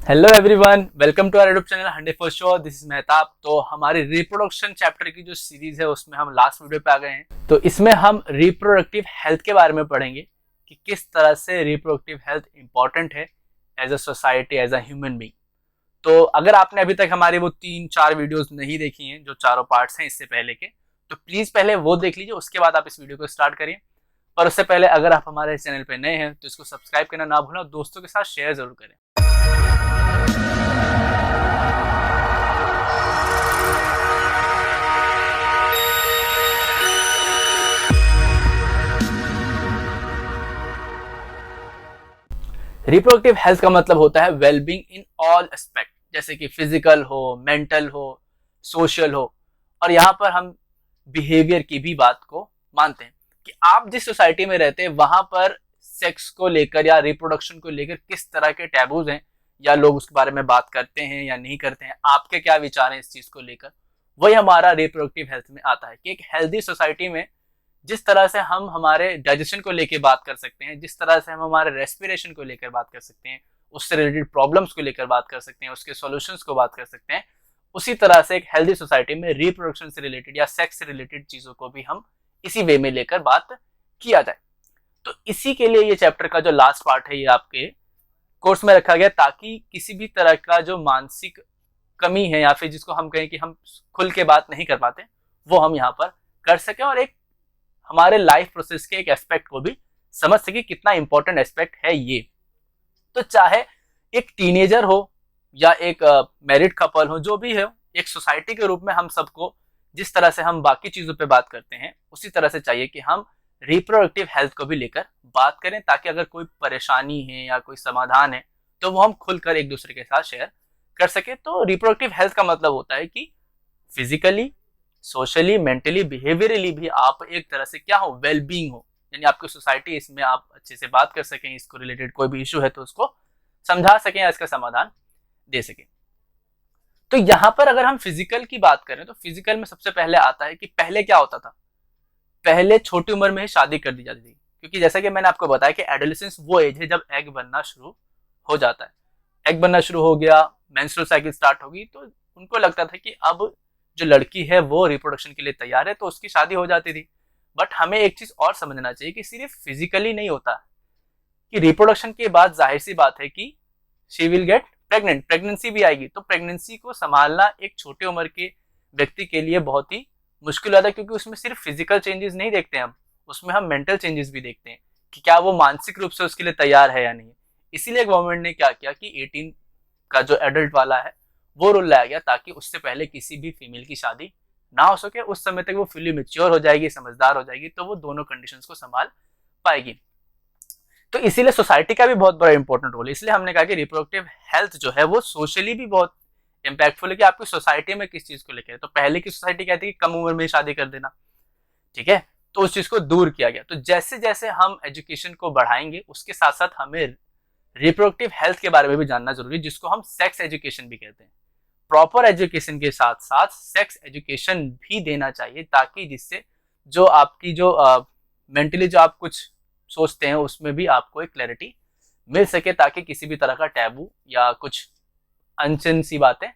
Hello everyone, welcome to our YouTube channel 100 for sure. This is Mehtab. तो हमारी reproduction chapter की जो series है उसमें हम लास्ट वीडियो पे आ गए हैं। तो इसमें हम रिप्रोडक्टिव हेल्थ के बारे में पढ़ेंगे कि किस तरह से रिप्रोडक्टिव हेल्थ इंपॉर्टेंट है as a society, as a human being. तो अगर आपने अभी तक हमारी वो 3-4 वीडियोस नहीं देखी हैं, जो चारों पार्ट्स हैं इससे पहले के, तो प्लीज पहले वो देख लीजिए, उसके बाद आप इस वीडियो को स्टार्ट करिए। पर उससे पहले अगर आप हमारे चैनल पे नए हैं तो इसको सब्सक्राइब करना ना भूलें और दोस्तों के साथ शेयर जरूर करें। रिप्रोडक्टिव हेल्थ का मतलब होता है वेलबींग इन ऑल एस्पेक्ट, जैसे कि फिजिकल हो, मेंटल हो, सोशल हो। और यहाँ पर हम बिहेवियर की भी बात को मानते हैं कि आप जिस सोसाइटी में रहते हैं वहां पर सेक्स को लेकर या रिप्रोडक्शन को लेकर किस तरह के टैबूज हैं, या लोग उसके बारे में बात करते हैं या नहीं करते हैं, आपके क्या विचार हैं इस चीज को लेकर। वही हमारा रिप्रोडक्टिव हेल्थ में आता है कि एक हेल्दी सोसाइटी में जिस तरह से हम हमारे डाइजेशन को लेकर बात कर सकते हैं, जिस तरह से हम हमारे रेस्पिरेशन को लेकर बात कर सकते हैं, उससे रिलेटेड प्रॉब्लम्स को लेकर बात कर सकते हैं, उसके सॉल्यूशंस को बात कर सकते हैं, उसी तरह से एक हेल्दी सोसाइटी में रिप्रोडक्शन से रिलेटेड या सेक्स से रिलेटेड चीजों को भी हम इसी वे में लेकर बात किया जाए। तो इसी के लिए ये चैप्टर का जो लास्ट पार्ट है ये आपके कोर्स में रखा गया, ताकि किसी भी तरह का जो मानसिक कमी है या फिर जिसको हम कहें कि हम खुल के बात नहीं कर पाते, वो हम यहाँ पर कर सकें और एक हमारे लाइफ प्रोसेस के एक एस्पेक्ट को भी समझ सके कितना इंपॉर्टेंट एस्पेक्ट है ये। तो चाहे एक टीनेजर हो या एक मैरिड कपल हो, जो भी है, एक सोसाइटी के रूप में हम सबको जिस तरह से हम बाकी चीजों पे बात करते हैं उसी तरह से चाहिए कि हम रिप्रोडक्टिव हेल्थ को भी लेकर बात करें, ताकि अगर कोई परेशानी है या कोई समाधान है तो वो हम खुलकर एक दूसरे के साथ शेयर कर सके। तो रिप्रोडक्टिव हेल्थ का मतलब होता है कि फिजिकली, सोशली, मेंटली, बिहेवियरली भी आप एक तरह से क्या हो, वेलबींग हो, यानी आपकी सोसाइटी इसमें आप अच्छे से बात कर सकें, इसको रिलेटेड कोई भी इशू है तो उसको समझा सकें या इसका समाधान दे सकें। तो यहां पर अगर हम फिजिकल की बात करें तो फिजिकल में सबसे पहले आता है कि पहले क्या होता था। पहले छोटी उम्र में ही शादी कर दी जाती थी, क्योंकि जैसा कि मैंने आपको बताया कि एडोलेसेंस वो एज है जब एग बनना शुरू हो जाता है। एग बनना शुरू हो गया, मेंस्ट्रुअल साइकिल स्टार्ट होगी, तो उनको लगता था कि अब जो लड़की है वो रिप्रोडक्शन के लिए तैयार है, तो उसकी शादी हो जाती थी। बट हमें एक चीज और समझना चाहिए कि सिर्फ फिजिकली नहीं होता, कि रिप्रोडक्शन के बाद जाहिर सी बात है कि she will get pregnant, pregnancy भी आएगी। तो प्रेगनेंसी को संभालना एक छोटे उम्र के व्यक्ति के लिए बहुत ही मुश्किल होता है, क्योंकि उसमें सिर्फ फिजिकल चेंजेस नहीं देखते हम, उसमें हम मेंटल चेंजेस भी देखते हैं कि क्या वो मानसिक रूप से उसके लिए तैयार है या नहीं। इसीलिए गवर्नमेंट ने क्या किया कि 18 का जो एडल्ट वाला है वो रूल लाया गया, ताकि उससे पहले किसी भी फीमेल की शादी ना हो सके। उस समय तक वो फुली मेच्योर हो जाएगी, समझदार हो जाएगी, तो वो दोनों कंडीशंस को संभाल पाएगी। तो इसीलिए सोसाइटी का भी बहुत बड़ा इंपॉर्टेंट रोल है। इसलिए हमने कहा कि रिप्रोडक्टिव हेल्थ जो है वो सोशली भी बहुत इंपैक्टफुल है, कि आपकी सोसाइटी में किस चीज को लेकर। तो पहले की सोसाइटी कहती है कि कम उम्र में शादी कर देना, ठीक है, तो उस चीज को दूर किया गया। तो जैसे जैसे हम एजुकेशन को बढ़ाएंगे उसके साथ साथ हमें रिप्रोडक्टिव हेल्थ के बारे में भी जानना जरूरी है, जिसको हम सेक्स एजुकेशन भी कहते हैं। प्रॉपर एजुकेशन के साथ साथ सेक्स एजुकेशन भी देना चाहिए, ताकि जिससे जो आपकी जो मेंटली जो आप कुछ सोचते हैं उसमें भी आपको एक क्लैरिटी मिल सके, ताकि किसी भी तरह का टैबू या कुछ अनचिन सी बातें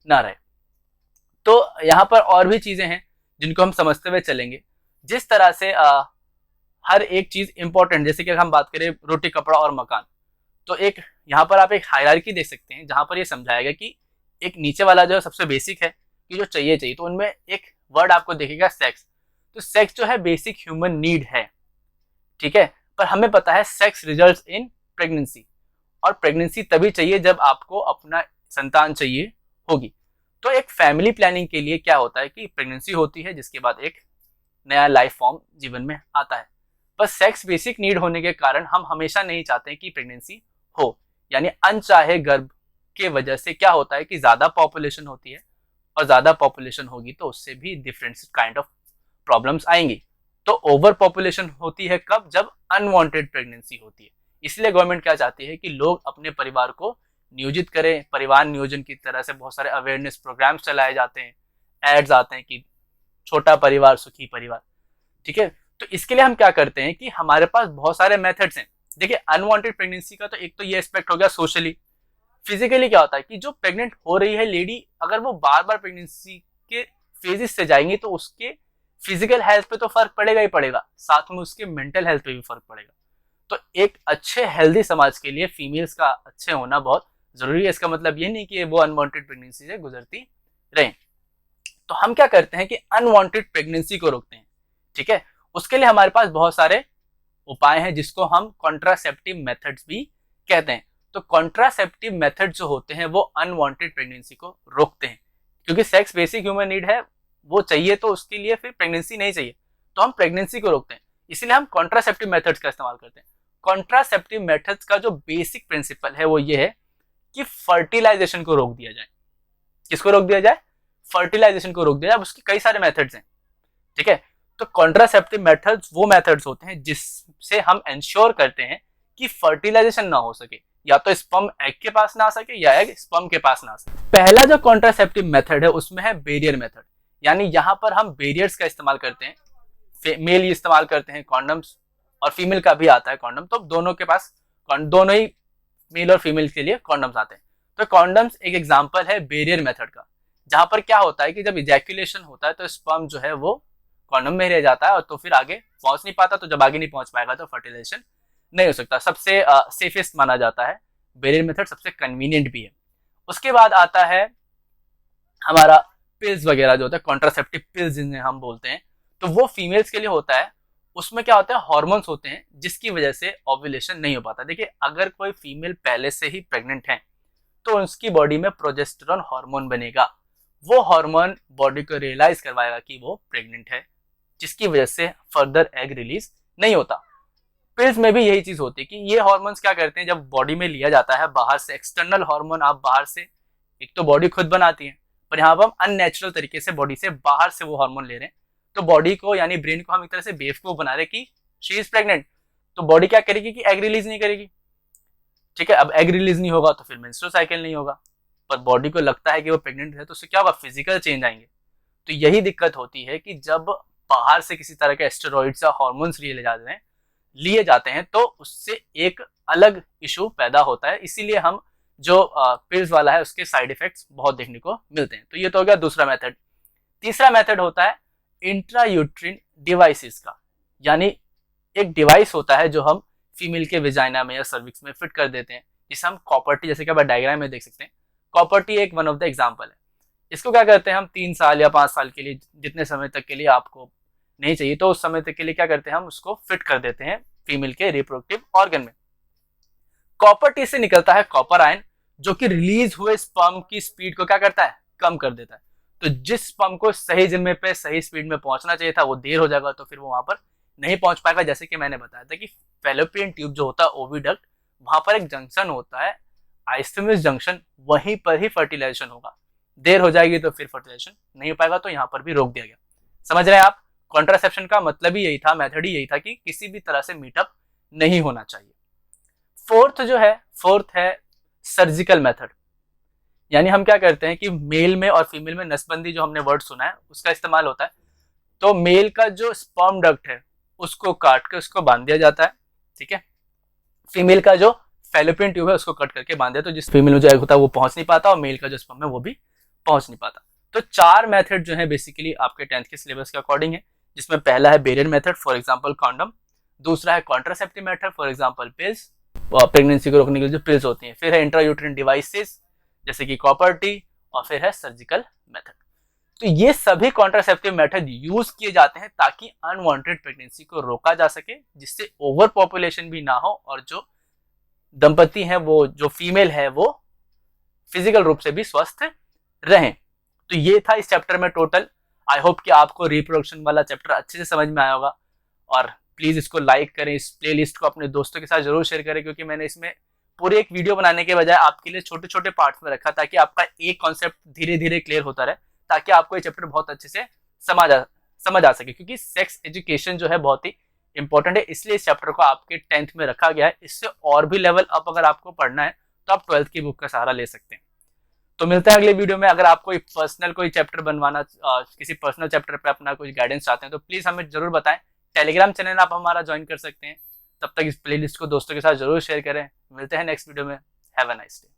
ना रहे। तो यहाँ पर और भी चीजें हैं जिनको हम समझते हुए चलेंगे। जिस तरह से हर एक चीज इंपॉर्टेंट, जैसे कि अगर हम बात करें रोटी, कपड़ा और मकान, तो एक यहाँ पर आप एक हायरार्की देख सकते हैं जहां पर ये समझाया गया कि एक नीचे वाला जो सबसे बेसिक है कि जो चाहिए चाहिए, तो उनमें एक वर्ड आपको दिखेगा सेक्स। तो सेक्स जो है बेसिक ह्यूमन नीड है, ठीक है, पर हमें पता है सेक्स रिजल्ट्स इन प्रेगनेंसी, और प्रेगनेंसी तभी चाहिए जब आपको अपना संतान चाहिए होगी। तो एक फैमिली प्लानिंग के लिए क्या होता है कि प्रेगनेंसी होती है, जिसके बाद एक नया लाइफ फॉर्म जीवन में आता है। पर सेक्स बेसिक नीड होने के कारण हम हमेशा नहीं चाहते कि प्रेगनेंसी हो, यानी अनचाहे गर्भ के वजह से क्या होता है कि ज्यादा पॉपुलेशन होती है, और ज्यादा पॉपुलेशन होगी तो उससे भी डिफरेंट काइंड ऑफ प्रॉब्लम्स आएंगी। तो ओवर पॉपुलेशन होती है कब, जब अनवांटेड प्रेगनेंसी होती है। इसलिए गवर्नमेंट क्या चाहती है कि लोग अपने परिवार को नियोजित करें। परिवार नियोजन की तरह से बहुत सारे अवेयरनेस प्रोग्राम्स चलाए जाते हैं, एड्स आते हैं कि छोटा परिवार सुखी परिवार, ठीक है। तो इसके लिए हम क्या करते हैं कि हमारे पास बहुत सारे मेथड्स हैं। देखिए, अनवांटेड प्रेगनेंसी का तो एक तो ये एस्पेक्ट हो गया सोशली, फिजिकली क्या होता है कि जो प्रेग्नेंट हो रही है लेडी, अगर वो बार बार प्रेगनेंसी के फेजेस से जाएंगी तो उसके फिजिकल हेल्थ पे तो फर्क पड़ेगा ही पड़ेगा, साथ में उसके मेंटल हेल्थ पे भी फर्क पड़ेगा। तो एक अच्छे हेल्दी समाज के लिए फीमेल्स का अच्छे होना बहुत जरूरी है। इसका मतलब ये नहीं कि वो अनवांटेड प्रेगनेंसी से गुजरती रहे। तो हम क्या करते हैं कि अनवांटेड प्रेगनेंसी को रोकते हैं, ठीक है। उसके लिए हमारे पास बहुत सारे उपाय हैं जिसको हम कॉन्ट्रासेप्टिव मेथड्स भी कहते हैं। तो कॉन्ट्रासेप्टिव मेथड जो होते हैं वो अनवांटेड प्रेगनेंसी को रोकते हैं, क्योंकि सेक्स बेसिक ह्यूमन नीड है, वो चाहिए तो उसके लिए फिर प्रेगनेंसी नहीं चाहिए, तो हम प्रेगनेंसी को रोकते हैं। इसलिए हम कॉन्ट्रासेप्टिव मेथड्स का इस्तेमाल करते हैं। कॉन्ट्रासेप्टिव मेथड्स का जो बेसिक प्रिंसिपल है वो ये है कि फर्टिलाइजेशन को रोक दिया जाए। किसको रोक दिया जाए? फर्टिलाइजेशन को रोक दिया जाए। उसके कई सारे मेथड्स हैं, ठीक है। तो कॉन्ट्रासेप्टिव मेथड्स वो मेथड्स होते हैं जिससे हम इंश्योर करते हैं कि फर्टिलाइजेशन ना हो सके, या तो स्पर्म एग के पास ना आ सके या एग स्पर्म के पास ना आ सके। पहला जो कॉन्ट्रासेप्टिव मेथड है उसमें है बैरियर मेथड, यानी यहां पर हम बैरियर्स का इस्तेमाल करते हैं। मेल इस्तेमाल करते हैं कॉन्डम्स, और फीमेल का भी आता है कॉन्डम, तो दोनों के पास दोनों ही मेल और फीमेल के लिए कॉन्डम्स आते हैं। तो कॉन्डम्स एक एग्जांपल है बैरियर मेथड का, जहां पर क्या होता है कि जब इजैक्यूलेशन होता है तो स्पर्म जो है वो कॉन्डम में रह जाता है, और तो फिर आगे पहुंच नहीं पाता। तो जब आगे नहीं पहुंच पाएगा तो फर्टिलाइजेशन नहीं हो सकता। सबसे सेफेस्ट माना जाता है बैरियर मेथड, सबसे कन्वीनियंट भी है। उसके बाद आता है हमारा पिल्स वगैरह जो होता है, कॉन्ट्रासेप्टिव पिल्स जिन्हें हम बोलते हैं, तो वो फीमेल्स के लिए होता है। उसमें क्या होता है, हॉर्मोन्स होते हैं जिसकी वजह से ओव्यूलेशन नहीं हो पाता। देखिए, अगर कोई फीमेल पहले से ही प्रेग्नेंट है तो उसकी बॉडी में प्रोजेस्टेरोन हार्मोन बनेगा। वो हार्मोन बॉडी को रियलाइज करवाएगा कि वो प्रेग्नेंट है, जिसकी वजह से फर्दर एग रिलीज नहीं होता। पिल्स में भी यही चीज होती है कि ये हार्मोन्स क्या करते हैं, जब बॉडी में लिया जाता है बाहर से, एक्सटर्नल हार्मोन आप बाहर से, एक तो बॉडी खुद बनाती है, पर यहाँ पर हम अननेचुरल तरीके से बॉडी से बाहर से वो हार्मोन ले रहे हैं। तो बॉडी को यानी ब्रेन को हम एक तरह से बेवकूफ बना रहे कि शी इज प्रेग्नेंट। तो बॉडी क्या करेगी कि एग रिलीज नहीं करेगी, ठीक है। अब एग रिलीज नहीं होगा तो फिर मेंस्ट्रुअल साइकिल नहीं होगा, पर बॉडी को लगता है कि वो प्रेग्नेंट है, तो उससे क्या होगा, फिजिकल चेंज आएंगे। तो यही दिक्कत होती है कि जब बाहर से किसी तरह के स्टेरॉइड्स या हॉर्मोन्स लिए जाते हैं तो उससे एक अलग इशू पैदा होता है। इसीलिए हम जो पिल्स वाला है उसके साइड इफेक्ट्स बहुत देखने को मिलते हैं। तो ये तो हो गया दूसरा मेथड। तीसरा मेथड होता है इंट्रायूट्रिन डिवाइसेस का, यानी एक डिवाइस होता है जो हम फीमेल के विजाइना में या सर्विक्स में फिट कर देते हैं, जिसे हम कॉपर टी, जैसे कि आप डायग्राम में देख सकते हैं, कॉपर टी एक वन ऑफ द एग्जाम्पल है। इसको क्या करते हैं हम 3 साल या 5 साल के लिए, जितने समय तक के लिए आपको नहीं चाहिए तो उस समय तक के लिए क्या करते हैं हम उसको फिट कर देते हैं फीमेल के रिप्रोडक्टिव ऑर्गन में। कॉपर टी से निकलता है कॉपर आयन, जो कि रिलीज हुए स्पर्म की स्पीड को क्या करता है, कम कर देता है। तो जिस स्पर्म को सही जिम्मे पे सही स्पीड में पहुंचना चाहिए था वो देर हो जाएगा, तो फिर वो वहां पर नहीं पहुंच पाएगा। जैसे कि मैंने बताया था कि फैलोपियन ट्यूब जो होता है ओविडक्ट, वहां पर एक जंक्शन होता है आइसोमिस जंक्शन, वहीं पर ही फर्टिलाइजेशन होगा। देर हो जाएगी तो फिर फर्टिलाइजेशन नहीं हो पाएगा, तो यहाँ पर भी रोक दिया गया। समझ रहे हैं आप? कॉन्ट्रासेप्शन का मतलब ही यही था, मेथड ही यही था कि किसी भी तरह से मीटअप नहीं होना चाहिए। फोर्थ है सर्जिकल मेथड, यानी हम क्या करते हैं कि मेल में और फीमेल में नसबंदी जो हमने वर्ड सुना है उसका इस्तेमाल होता है। तो मेल का जो स्पर्म डक्ट है उसको काट के उसको बांध दिया जाता है, ठीक है। फीमेल का जो फैलोपियन ट्यूब है उसको कट करके बांध दिया, तो जिस फीमेल में जो एग होता है वो पहुंच नहीं पाता, और मेल का जो स्पर्म है वो भी पहुंच नहीं पाता। तो 4 मेथड जो है बेसिकली आपके 10th के सिलेबस के अकॉर्डिंग है, जिसमें पहला है barrier method, for example condom. दूसरा है contraceptive method, for example pills, pregnancy को रोकने के लिए जो पिल्स होती हैं। फिर है इंट्रायूट्रिन डिवाइसेस जैसे कि कॉपर टी, और फिर है सर्जिकल मेथड। तो ये सभी कॉन्ट्रासेप्टिव मेथड यूज किए जाते हैं ताकि अनवांटेड प्रेगनेंसी को रोका जा सके, जिससे ओवर पॉपुलेशन भी ना हो और जो दंपति हैं वो जो फीमेल है वो फिजिकल रूप से भी स्वस्थ रहें। तो ये था इस चैप्टर में टोटल। आई होप कि आपको रिप्रोडक्शन वाला चैप्टर अच्छे से समझ में आया होगा, और प्लीज इसको लाइक करें, इस प्लेलिस्ट को अपने दोस्तों के साथ जरूर शेयर करें, क्योंकि मैंने इसमें पूरे एक वीडियो बनाने के बजाय आपके लिए छोटे छोटे पार्ट्स में रखा ताकि आपका एक कॉन्सेप्ट धीरे धीरे क्लियर होता रहे, ताकि आपको ये चैप्टर बहुत अच्छे से समझ आ सके। क्योंकि सेक्स एजुकेशन जो है बहुत ही इंपॉर्टेंट है, इसलिए इस चैप्टर को आपके 10th में रखा गया है। इससे और भी लेवल अप अगर आपको पढ़ना है तो आप 12th की बुक का सहारा ले सकते हैं। तो मिलते हैं अगले वीडियो में। अगर आप कोई चैप्टर बनवाना, किसी पर्सनल चैप्टर पे अपना कोई गाइडेंस चाहते हैं तो प्लीज हमें जरूर बताएं। टेलीग्राम चैनल आप हमारा ज्वाइन कर सकते हैं। तब तक इस प्लेलिस्ट को दोस्तों के साथ जरूर शेयर करें। मिलते हैं नेक्स्ट वीडियो में। Have a nice day.